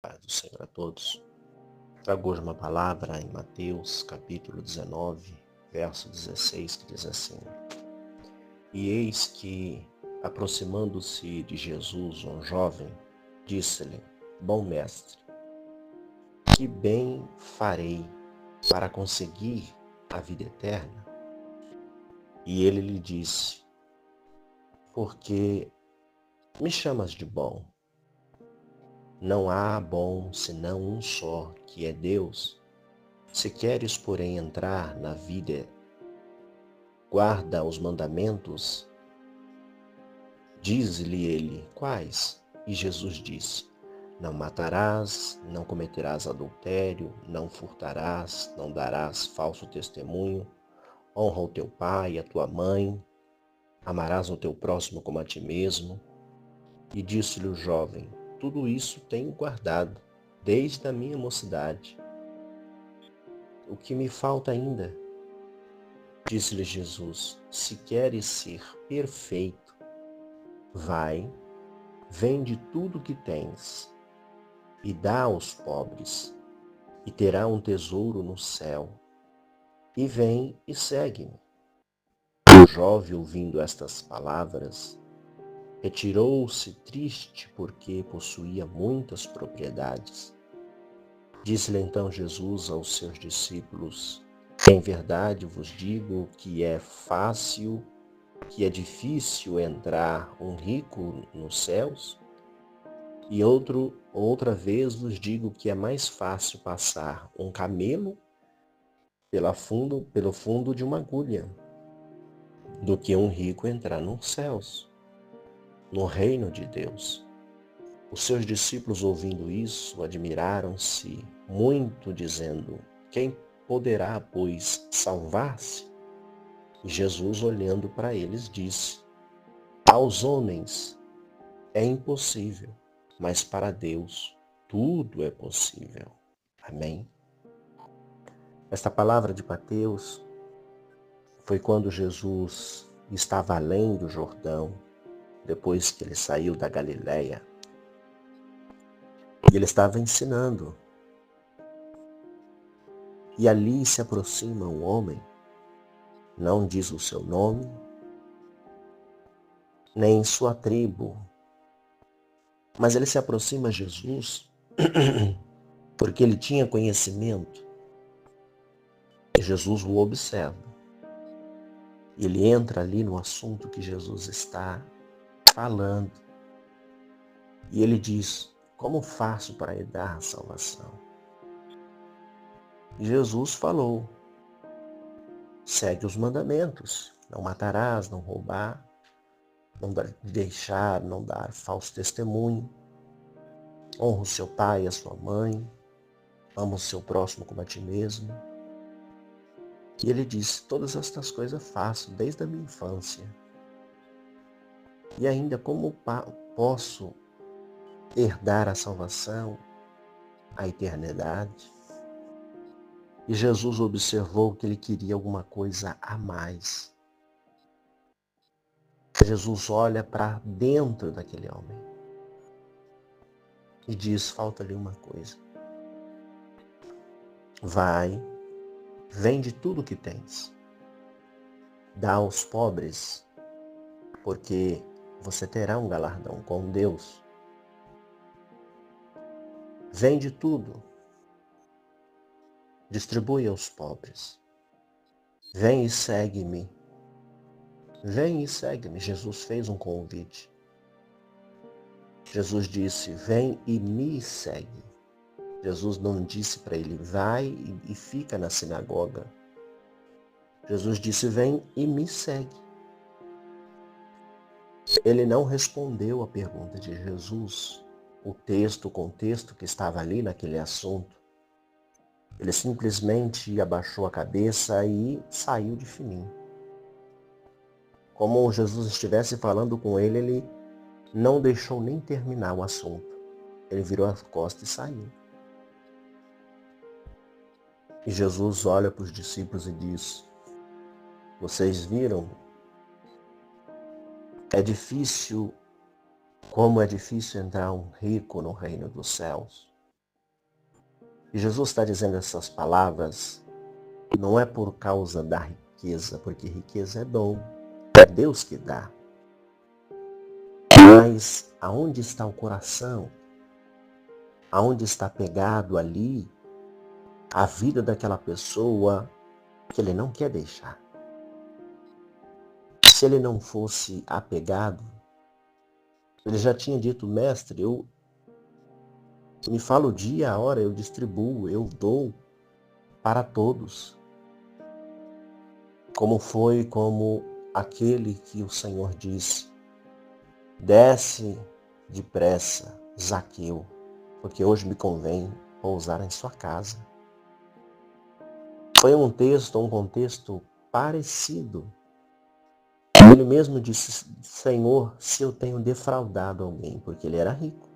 Paz do Senhor a todos. Trago hoje uma palavra em Mateus, capítulo 19, verso 16, que diz assim: E eis que, aproximando-se de Jesus, um jovem, disse-lhe: Bom mestre, que bem farei para conseguir a vida eterna? E ele lhe disse: Porque me chamas de bom? Não há bom senão um só, que é Deus. Se queres, porém, entrar na vida, guarda os mandamentos. Diz-lhe ele: Quais? E Jesus disse: Não matarás, não cometerás adultério, não furtarás, não darás falso testemunho, honra o teu pai e a tua mãe, amarás o teu próximo como a ti mesmo. E disse-lhe o jovem: Tudo isso tenho guardado, desde a minha mocidade. O que me falta ainda? Disse-lhe Jesus: Se queres ser perfeito, vai, vende tudo o que tens e dá aos pobres, e terá um tesouro no céu. E vem e segue-me. O jovem, ouvindo estas palavras, retirou-se triste porque possuía muitas propriedades. Disse-lhe então Jesus aos seus discípulos: Em verdade vos digo que é difícil entrar um rico nos céus. E outra vez vos digo que é mais fácil passar um camelo pelo fundo de uma agulha do que um rico entrar nos céus, no reino de Deus. Os seus discípulos, ouvindo isso, admiraram-se muito, dizendo: Quem poderá, pois, salvar-se? E Jesus, olhando para eles, disse: Aos homens é impossível, mas para Deus tudo é possível. Amém? Esta palavra de Mateus foi quando Jesus estava além do Jordão, depois que ele saiu da Galileia. E ele estava ensinando. E ali se aproxima um homem, não diz o seu nome, nem sua tribo, mas ele se aproxima a Jesus porque ele tinha conhecimento. E Jesus o observa. Ele entra ali no assunto que Jesus está falando. E ele diz: Como faço para herdar a salvação? E Jesus falou: Segue os mandamentos. Não matarás, não roubar, não dar falso testemunho. Honra o seu pai e a sua mãe. Ama o seu próximo como a ti mesmo. E ele disse: Todas estas coisas faço desde a minha infância. E ainda como posso herdar a salvação, a eternidade? E Jesus observou que ele queria alguma coisa a mais. Jesus olha para dentro daquele homem e diz: falta-lhe uma coisa. Vai, vende tudo o que tens, dá aos pobres, porque você terá um galardão com Deus. Vende tudo, distribui aos pobres. Vem e segue-me. Vem e segue-me. Jesus fez um convite. Jesus disse: Vem e me segue. Jesus não disse para ele: Vai e fica na sinagoga. Jesus disse: Vem e me segue. Ele não respondeu à pergunta de Jesus, o contexto que estava ali naquele assunto. Ele simplesmente abaixou a cabeça e saiu de fininho. Como Jesus estivesse falando com ele, ele não deixou nem terminar o assunto. Ele virou as costas e saiu. E Jesus olha para os discípulos e diz: Vocês viram? Como é difícil entrar um rico no reino dos céus. E Jesus está dizendo essas palavras não é por causa da riqueza, porque riqueza é dom, é Deus que dá. Mas aonde está o coração? Aonde está pegado ali a vida daquela pessoa que ele não quer deixar? Se ele não fosse apegado, ele já tinha dito, mestre, eu me fala o dia, a hora, eu distribuo, eu dou para todos. Como aquele que o Senhor disse, desce depressa, Zaqueu, porque hoje me convém pousar em sua casa. Foi um contexto parecido. Ele mesmo disse, Senhor, se eu tenho defraudado alguém, porque ele era rico,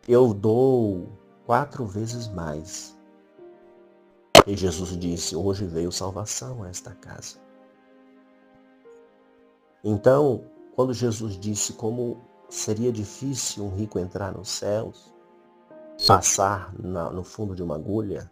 eu dou 4 vezes mais. E Jesus disse, hoje veio salvação a esta casa. Então, quando Jesus disse como seria difícil um rico entrar nos céus, passar no fundo de uma agulha,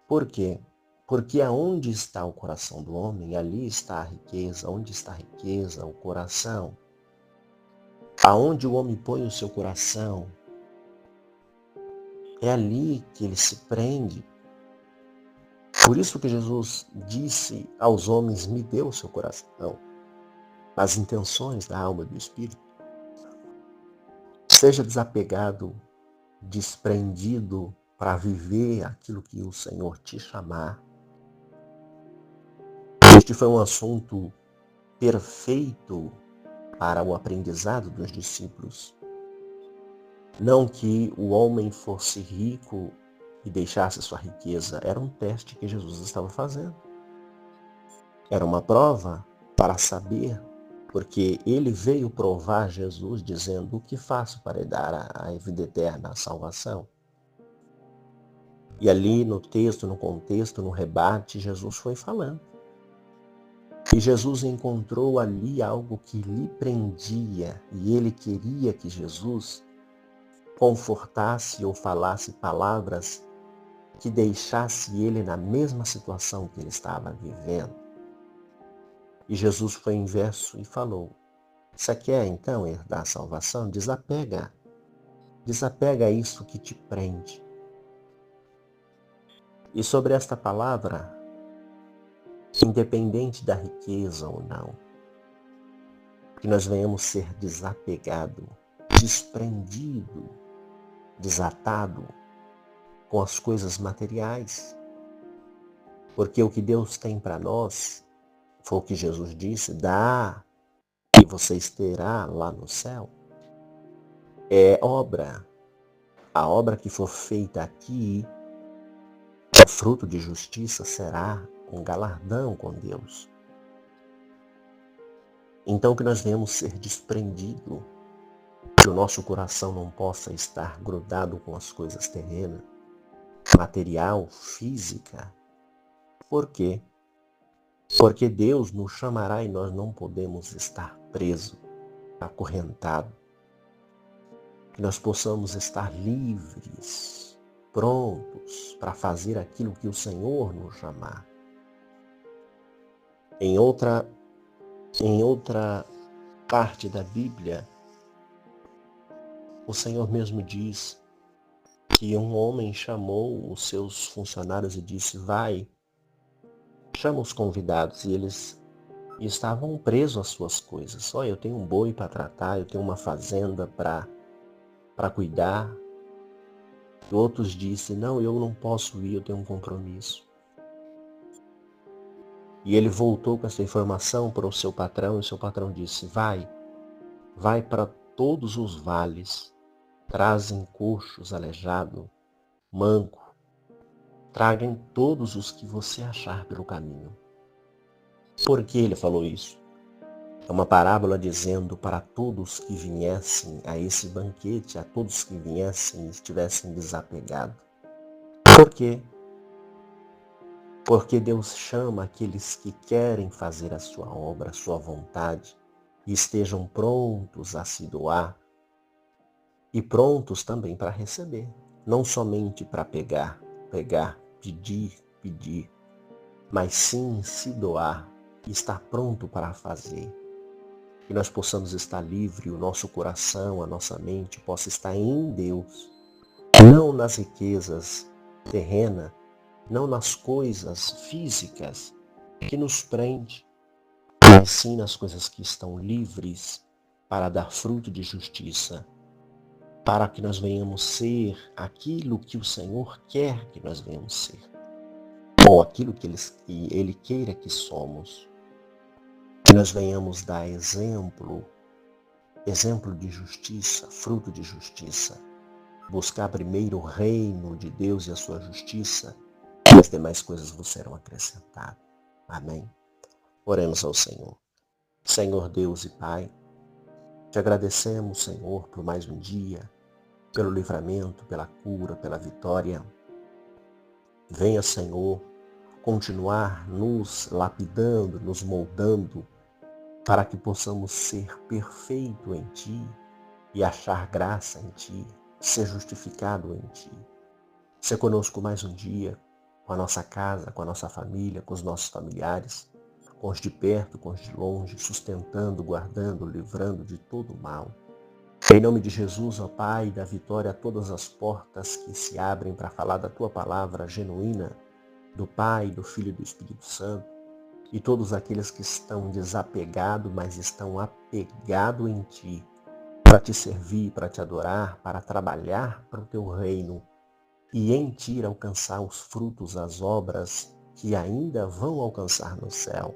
por quê? Porque aonde está o coração do homem, ali está a riqueza. Onde está a riqueza, o coração. Aonde o homem põe o seu coração, é ali que ele se prende. Por isso que Jesus disse aos homens, me dê o seu coração, as intenções da alma e do espírito. Seja desapegado, desprendido para viver aquilo que o Senhor te chamar. Este foi um assunto perfeito para o aprendizado dos discípulos. Não que o homem fosse rico e deixasse sua riqueza, era um teste que Jesus estava fazendo. Era uma prova para saber, porque ele veio provar Jesus dizendo o que faço para dar a vida eterna, a salvação. E ali no texto, no contexto, no rebate, Jesus foi falando. E Jesus encontrou ali algo que lhe prendia, e ele queria que Jesus confortasse ou falasse palavras que deixasse ele na mesma situação que ele estava vivendo. E Jesus foi em verso e falou, você quer então herdar a salvação? Desapega isso que te prende. E sobre esta palavra, independente da riqueza ou não, que nós venhamos ser desapegado, desprendido, desatado com as coisas materiais. Porque o que Deus tem para nós, foi o que Jesus disse, dá e vocês terão lá no céu. É obra. A obra que for feita aqui, o fruto de justiça será um galardão com Deus. Então que nós venhamos ser desprendidos, que o nosso coração não possa estar grudado com as coisas terrenas, material, física. Por quê? Porque Deus nos chamará e nós não podemos estar presos, acorrentados. Que nós possamos estar livres, prontos para fazer aquilo que o Senhor nos chamar. Em outra parte da Bíblia, o Senhor mesmo diz que um homem chamou os seus funcionários e disse, vai, chama os convidados, e eles estavam presos às suas coisas. Olha, eu tenho um boi para tratar, eu tenho uma fazenda para cuidar. E outros disseram, não, eu não posso ir, eu tenho um compromisso. E ele voltou com essa informação para o seu patrão, e o seu patrão disse, vai para todos os vales, trazem coxos, aleijado, manco, tragam todos os que você achar pelo caminho. Por que ele falou isso? É uma parábola dizendo para todos que viessem a esse banquete, a todos que viessem e estivessem desapegados. Por quê? Porque Deus chama aqueles que querem fazer a sua obra, a sua vontade, e estejam prontos a se doar. e prontos também para receber. Não somente para pegar, pedir, mas sim se doar e estar pronto para fazer. Que nós possamos estar livre, o nosso coração, a nossa mente possa estar em Deus, não nas riquezas terrenas, não nas coisas físicas que nos prende, mas sim nas coisas que estão livres para dar fruto de justiça, para que nós venhamos ser aquilo que o Senhor quer que nós venhamos ser, ou aquilo que Ele queira que somos. Que nós venhamos dar exemplo de justiça, fruto de justiça. Buscar primeiro o reino de Deus e a sua justiça, e as demais coisas vos serão acrescentadas. Amém. Oremos ao Senhor. Senhor Deus e Pai, te agradecemos, Senhor, por mais um dia, pelo livramento, pela cura, pela vitória. Venha, Senhor, continuar nos lapidando, nos moldando, para que possamos ser perfeito em Ti e achar graça em Ti, ser justificado em Ti. Ser conosco mais um dia, com a nossa casa, com a nossa família, com os nossos familiares, com os de perto, com os de longe, sustentando, guardando, livrando de todo o mal. Em nome de Jesus, ó Pai, dá vitória a todas as portas que se abrem para falar da Tua palavra genuína, do Pai, do Filho e do Espírito Santo, e todos aqueles que estão desapegados, mas estão apegados em Ti, para Te servir, para Te adorar, para trabalhar para o Teu reino, e em Ti alcançar os frutos, as obras que ainda vão alcançar no céu.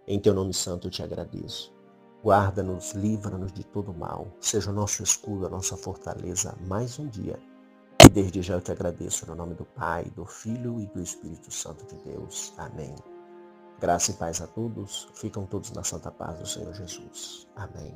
Em Teu nome santo eu Te agradeço. Guarda-nos, livra-nos de todo mal. Seja o nosso escudo, a nossa fortaleza, mais um dia. E desde já eu Te agradeço no nome do Pai, do Filho e do Espírito Santo de Deus. Amém. Graça e paz a todos. Ficam todos na santa paz do Senhor Jesus. Amém.